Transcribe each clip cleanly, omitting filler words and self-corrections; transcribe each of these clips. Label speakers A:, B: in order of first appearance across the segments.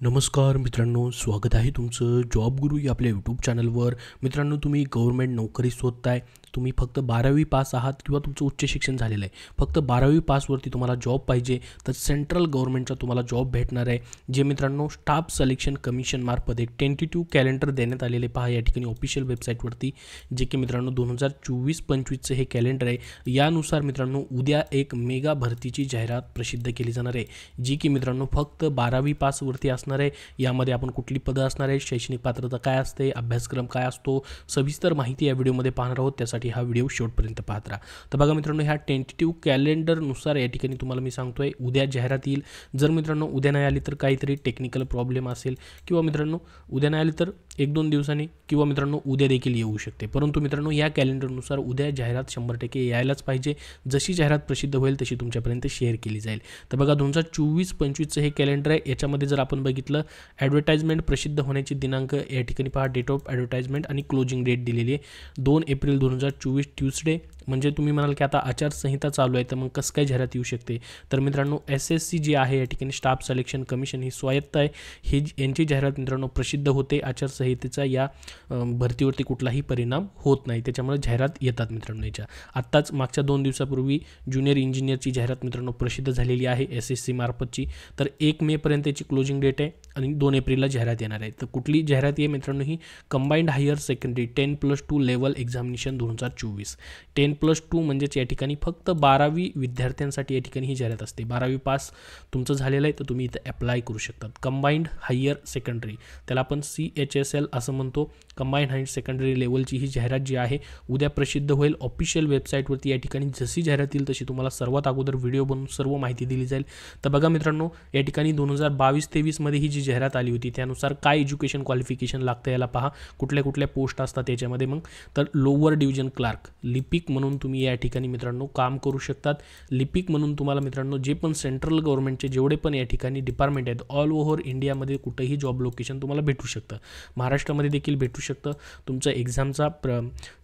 A: नमस्कार मित्रांनो, स्वागत आहे तुमचं जॉब गुरु या आपल्या यूट्यूब चॅनलवर. मित्रांनो, तुम्ही गव्हर्नमेंट नोकरी शोधताय, तुम्ही फक्त 12वी पास आहात किंवा तुमचं उच्च शिक्षण झालेलं आहे, फक्त 12वी पासवरती तुम्हाला जॉब पाहिजे, तर सेंट्रल गव्हर्नमेंटचा तुम्हाला जॉब भेटणार आहे. जे मित्रांनो स्टाफ सिलेक्शन कमिशनमार्फत एक टेंटेटिव्ह कॅलेंडर देण्यात आलेले पहा या ठिकाणी ऑफिशियल वेबसाईटवरती, जे की मित्रांनो 2024-25चं हे कॅलेंडर आहे. यानुसार मित्रांनो उद्या एक मेगा भरतीची जाहिरात प्रसिद्ध केली जाणार आहे, जी की मित्रांनो फक्त 12वी पासवरती असणार आहे. यामध्ये आपण कुठली पदं असणार आहे, शैक्षणिक पात्रता काय असते, अभ्यासक्रम काय असतो, सविस्तर माहिती या व्हिडिओमध्ये पाहणार आहोत. त्यासाठी हा व्हिडिओ शेवटपर्यंत पाहत राहा. तर बघा मित्रांनो, ह्या टेंटेटिव्ह कॅलेंडरनुसार या ठिकाणी तुम्हाला मी सांगतोय उद्या जाहिरात येईल. जर मित्रांनो उद्या नाही आली तर काहीतरी टेक्निकल प्रॉब्लेम असेल, किंवा मित्रांनो उद्या नाही आली तर 1-2 दिवसांनी, किंवा मित्रांनो उद्या देखील येऊ शकते. परंतु मित्रांनो या कॅलेंडरनुसार उद्या जाहिरात 100% यायलाच पाहिजे. जशी जाहिरात प्रसिद्ध होईल तशी तुमच्यापर्यंत शेअर केली जाईल. तर बघा 2024-25चं हे कॅलेंडर आहे. याच्यामध्ये जर आपण बघितलं, ॲडव्हर्टाइजमेंट प्रसिद्ध होण्याची दिनांक या ठिकाणी पहा, डेट ऑफ ॲडव्हर्टाइजमेंट आणि क्लोजिंग डेट दिलेली आहे 2 एप्रिल 2024 ट्यूसडे. म्हणजे तुम्ही म्हणाल की आता आचारसंहिता चालू आहे, तर मग कसं काय जाहिरात येऊ शकते. तर मित्रांनो SSC जी आहे या ठिकाणी स्टाफ सिलेक्शन कमिशन ही स्वायत्त आहे. ही यांची जाहिरात मित्रांनो प्रसिद्ध होते. आचारसंहितेचा या भरतीवरती कुठलाही परिणाम होत नाही, त्याच्यामुळे जाहिरात येतात मित्रांनो. याच्या आत्ताच मागच्या 2 दिवसापूर्वी ज्युनियर इंजिनियरची जाहिरात मित्रांनो प्रसिद्ध झालेली आहे SSC मार्फतची. तर 1 मेपर्यंत याची क्लोजिंग डेट आहे आणि 2 एप्रिलला जाहिरात येणार आहे. तर कुठली जाहिरात आहे मित्रांनो, ही combined higher secondary 10+2 level examination 2024. 10+2 म्हणजेच या ठिकाणी फक्त 12वी विद्यार्थ्यांसाठी या ठिकाणी ही जाहिरात असते. 12वी पास तुमचं झालेलं आहे तर तुम्ही इथं अप्लाय करू शकतात. कंबाईंड हायर सेकंडरी, त्याला आपण CHSL असं म्हणतो. कंबाईंड हायर सेकंडरी लेवलची ही जाहिरात जी आहे उद्या प्रसिद्ध होईल ऑफिशियल वेबसाईटवरती. या ठिकाणी जशी जाहिरात येईल तशी तुम्हाला सर्वात अगोदर व्हिडिओ बनवून सर्व माहिती दिली जाईल. तर बघा मित्रांनो, या ठिकाणी 2022-23मध्ये ही जी जाहिरात आली होती त्यानुसार काय एज्युकेशन क्वालिफिकेशन लागतं याला पहा, कुठल्या कुठल्या पोस्ट असतात याच्यामध्ये. मग तर लोअर डिव्हिजन क्लार्क लिपिक म्हणून तुम्ही या ठिकाणी मित्रांनो काम करू शकतात. लिपिक म्हणून तुम्हाला मित्रांनो जे पण सेंट्रल गव्हर्नमेंटचे जेवढे पण या ठिकाणी डिपार्टमेंट आहेत ऑल ओव्हर इंडियामध्ये कुठेही जॉब लोकेशन तुम्हाला भेटू शकतं. महाराष्ट्रामध्ये देखील भेटू शकतं. तुमचा एक्झामचा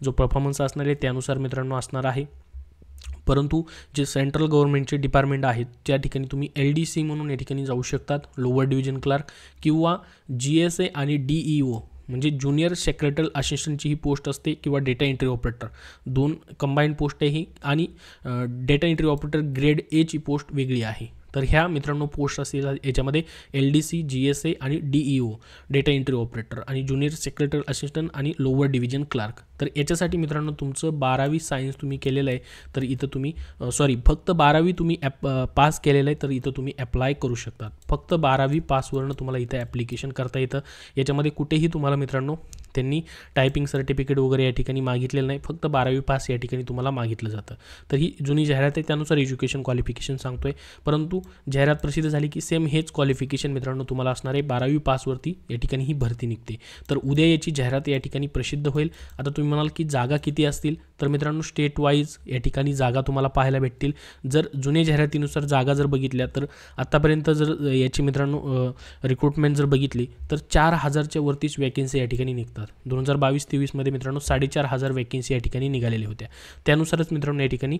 A: जो परफॉर्मन्स असणार आहे त्यानुसार मित्रांनो असणार आहे. परंतु जे सेंट्रल गव्हर्नमेंटचे डिपार्टमेंट आहेत त्या ठिकाणी तुम्ही LDC म्हणून या ठिकाणी जाऊ शकतात, लोअर डिव्हिजन क्लार्क, किंवा GSA आणि DEO म्हणजे ज्युनियर सेक्रेटरी असिस्टंटची ही पोस्ट असते, किंवा data entry operator. 2 combined post आहे ही. आणि data entry operator grade A ची पोस्ट वेगळी आहे. तर ह्या मित्रांनो पोस्ट असतील याच्यामध्ये LDC, GSA आणि DEO डेटा एंट्री ऑपरेटर, आणि ज्युनियर सेक्रेटरी असिस्टंट आणि लोअर डिव्हिजन क्लार्क. तर याच्यासाठी मित्रांनो तुमचं 12वी सायन्स तुम्ही केलेलं आहे तर इथं तुम्ही फक्त 12वी तुम्ही पास केलेलं आहे तर इथं तुम्ही अप्लाय करू शकतात. फक्त 12वी पासवरनं तुम्हाला इथं ॲप्लिकेशन करता येतं. याच्यामध्ये कुठेही तुम्हाला मित्रांनो त्यांनी टायपिंग सर्टिफिकेट वगैरे या ठिकाणी मागितलेलं नाही, फक्त 12वी पास या ठिकाणी तुम्हाला मागितलं जातं. तर ही जुनी जाहिरात आहे, त्यानुसार एज्युकेशन क्वालिफिकेशन सांगतोय. परंतु जाहिरात प्रसिद्ध झाली की सेम हेच क्वालिफिकेशन मित्रांनो तुम्हाला असणार आहे. 12वी पासवरती या ठिकाणी ही भरती निघते. तर उद्या याची जाहिरात या ठिकाणी प्रसिद्ध होईल. आता तुम्ही म्हणाल की जागा किती असतील, तर मित्रांनो स्टेट वाईज या ठिकाणी जागा तुम्हाला पाहायला भेटतील. जर जुन्या जाहिरातीनुसार जागा जर बघितल्या तर आत्तापर्यंत जर याची मित्रांनो रिक्रुटमेंट जर बघितली तर 4,000च्या वरतीच वॅकेन्सी या ठिकाणी निघतात. 2022-23मध्ये मित्रांनो 4,500 वॅकेन्सी या ठिकाणी निघालेल्या होत्या. त्यानुसारच मित्रांनो या ठिकाणी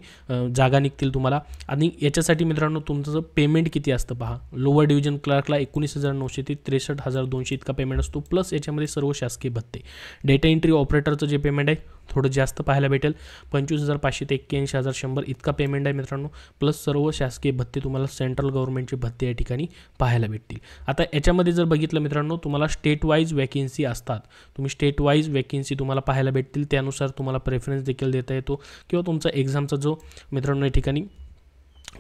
A: जागा निघतील तुम्हाला. आणि याच्यासाठी मित्रांनो तुमचं पेमेंट किती असतं पहा. लोअर डिव्हिजन क्लार्कला 19,900 ते 63,200 इतका पेमेंट असतो, प्लस याच्यामध्ये सर्व शासकीय भत्ते. डेटा एंट्री ऑपरेटरचं जे पेमेंट आहे थोडं जास्त पाहायला भेटेल, 25,500 ते 81,100 इतका पेमेंट आहे मित्रांनो, प्लस सर्व शासकीय भत्ते तुम्हाला सेंट्रल गव्हर्नमेंटचे भत्ते या ठिकाणी पाहायला भेटतील. आता याच्यामध्ये जर बघितलं मित्रांनो तुम्हाला स्टेट वाईज वॅकेन्सी असतात. तुम्ही स्टेट वाईज वॅकेन्सी तुम्हाला पाहायला भेटतील, त्यानुसार तुम्हाला प्रेफरन्स देखील देता येतो, किंवा तुमचा एक्झामचा जो मित्रांनो या ठिकाणी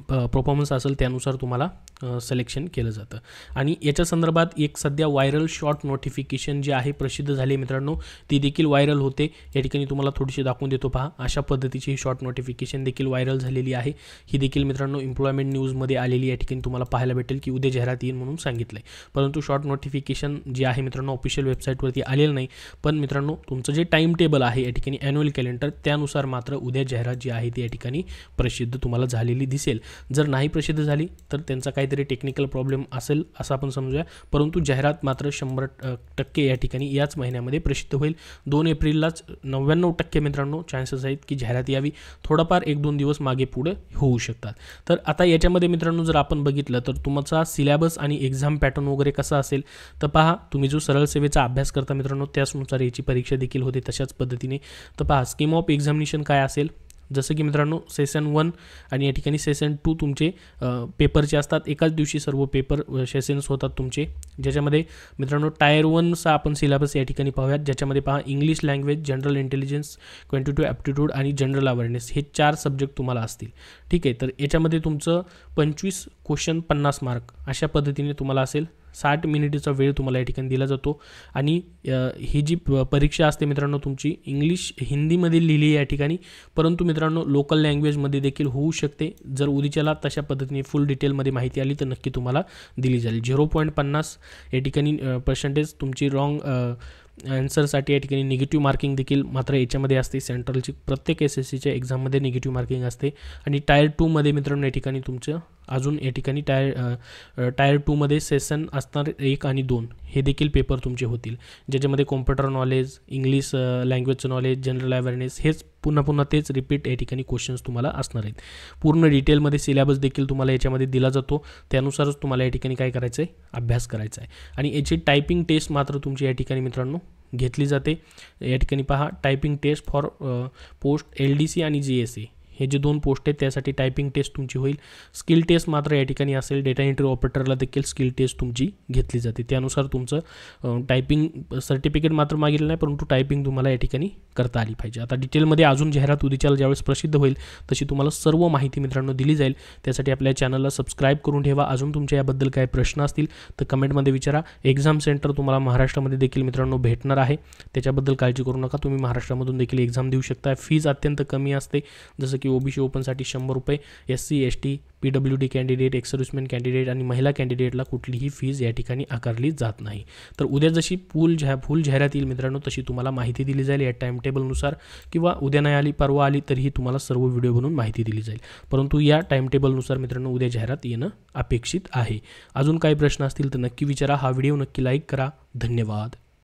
A: परफॉर्मन्स असेल त्यानुसार तुम्हाला सिलेक्शन केलं जातं. आणि याच्या संदर्भात एक सध्या व्हायरल शॉर्ट नोटिफिकेशन जी आहे प्रसिद्ध झाली मित्रांनो, ती देखील व्हायरल होते. या ठिकाणी तुम्हाला थोडीशी दाखवून देतो पहा. अशा पद्धतीची ही शॉर्ट नोटिफिकेशन देखील व्हायरल झालेली आहे. ही देखील मित्रांनो एम्प्लॉयमेंट न्यूजमध्ये आलेली या ठिकाणी तुम्हाला पाहायला भेटेल की उद्या जाहिरात येईल म्हणून सांगितलं आहे. परंतु शॉर्ट नोटिफिकेशन जी आहे मित्रांनो ऑफिशियल वेबसाईटवरती आलेलं नाही. पण मित्रांनो तुमचं जे टाईम टेबल आहे या ठिकाणी ॲन्युअल कॅलेंडर त्यानुसार मात्र उद्या जाहिरात जी आहे ती या ठिकाणी प्रसिद्ध तुम्हाला झालेली दिसेल. दिसेल. जर नाही प्रसिद्ध झाली तर त्यांचा काहीतरी टेक्निकल प्रॉब्लेम असेल असं आपण समजूया, परंतु जाहिरात मात्र 100% या ठिकाणी याच महिन्यामध्ये प्रसिद्ध होईल. 2 एप्रिललाच 99% मित्रांनो चान्सेस आहेत की जाहिरात यावी. थोडाफार 1-2 दिवस मागे पुढे होऊ शकतात. तर आता याच्यामध्ये मित्रांनो जर आपण बघितलं तर तुमचा सिलेबस आणि एक्झाम पॅटर्न वगैरे कसा असेल तर पहा, तुम्ही जो सरळ सेवेचा अभ्यास करता मित्रांनो त्याचनुसार याची परीक्षा देखील होते तशाच पद्धतीने. तर पहा, स्कीम ऑफ एक्झामिनेशन काय असेल, जसं की मित्रांनो सेशन 1 आणि या ठिकाणी सेशन 2 तुमचे पेपरचे असतात. एकाच दिवशी सर्व पेपर सेशन्स होतात तुमचे, ज्याच्यामध्ये मित्रांनो टायर 1चा आपण सिलेबस या ठिकाणी पाहूयात, ज्याच्यामध्ये पहा English language, general intelligence, quantitative aptitude आणि जनरल अवेअरनेस हे 4 सब्जेक्ट तुम्हाला असतील. ठीक आहे, तर याच्यामध्ये तुमचं 25 क्वेश्चन 50 मार्क अशा पद्धतीने तुम्हाला असेल. 60 मिनिटचा वेळ तुम्हाला या ठिकाणी दिला जातो. आणि ही जी परीक्षा असते मित्रांनो तुमची इंग्लिश हिंदीमध्ये लिहिली आहे या ठिकाणी, परंतु मित्रांनो लोकल लँग्वेजमध्ये देखील होऊ शकते. जर उद्याच्याला तशा पद्धतीने फुल डिटेलमध्ये माहिती आली तर नक्की तुम्हाला दिली जाईल. 0.50 या ठिकाणी पर्सेंटेज तुमची रॉंग ॲन्सरसाठी या ठिकाणी निगेटिव्ह मार्किंग देखील मात्र याच्यामध्ये असते. सेंट्रलची प्रत्येक SSCच्या एक्झाममध्ये निगेटिव्ह मार्किंग असते. आणि टायर 2मध्ये मित्रांनो या ठिकाणी तुमचं अजून या ठिकाणी टायर 2मध्ये सेशन असणार 1 आणि 2 हे देखील पेपर तुमचे होतील, ज्याच्यामध्ये कॉम्प्युटर नॉलेज, इंग्लिश लँग्वेजचं नॉलेज, जनरल अवेअरनेस हेच पुन्हा तेच रिपीट या ठिकाणी क्वेश्चन्स तुम्हाला असणार आहेत. पूर्ण डिटेलमध्ये सिलेबस देखील तुम्हाला याच्यामध्ये दिला जातो. त्यानुसारच तुम्हाला या ठिकाणी काय करायचं आहे, अभ्यास करायचा आहे. आणि याची टायपिंग टेस्ट मात्र तुमची या ठिकाणी मित्रांनो घेतली जाते. या ठिकाणी पहा, typing test for post LDC आणि GSA हे जे 2 पोस्ट आहेत त्यासाठी टायपिंग टेस्ट तुमची होईल. स्किल टेस्ट मात्र या ठिकाणी असेल. डेटा एंट्री ऑपरेटरला देखील स्किल टेस्ट तुमची घेतली जाते. त्यानुसार तुमचं टायपिंग सर्टिफिकेट मात्र मागितलं नाही, परंतु टायपिंग तुम्हाला या ठिकाणी करता आली पाहिजे. आता डिटेलमध्ये अजून जाहिरात उद्याच्याला ज्यावेळेस प्रसिद्ध होईल तशी तुम्हाला सर्व माहिती मित्रांनो दिली जाईल. त्यासाठी आपल्या चॅनलला सबस्क्राईब करून ठेवा. अजून तुमच्या याबद्दल काय प्रश्न असतील तर कमेंटमध्ये विचारा. एक्झाम सेंटर तुम्हाला महाराष्ट्रामध्ये देखील मित्रांनो भेटणार आहे, त्याच्याबद्दल काळजी करू नका. तुम्ही महाराष्ट्रामधून देखील एक्झाम देऊ शकता. फीज अत्यंत कमी असते, जसं की OBC ओपनसाठी 100 रुपये, SC ST PWD candidate, ex serviceman candidate आणि महिला कॅन्डिडेटला कुठलीही फीज या ठिकाणी आकारली जात नाही. तर उद्या जशी फुल जाहिरात येईल मित्रांनो तशी तुम्हाला माहिती दिली जाईल या टाईम टेबलनुसार, किंवा उद्या नाही आली परवा आली तरीही तुम्हाला सर्व व्हिडिओ बनवून माहिती दिली जाईल. परंतु या टाईम टेबलनुसार मित्रांनो उद्या जाहिरात येणं अपेक्षित आहे. अजून काही प्रश्न असतील तर नक्की विचारा. हा व्हिडिओ नक्की लाईक करा. धन्यवाद.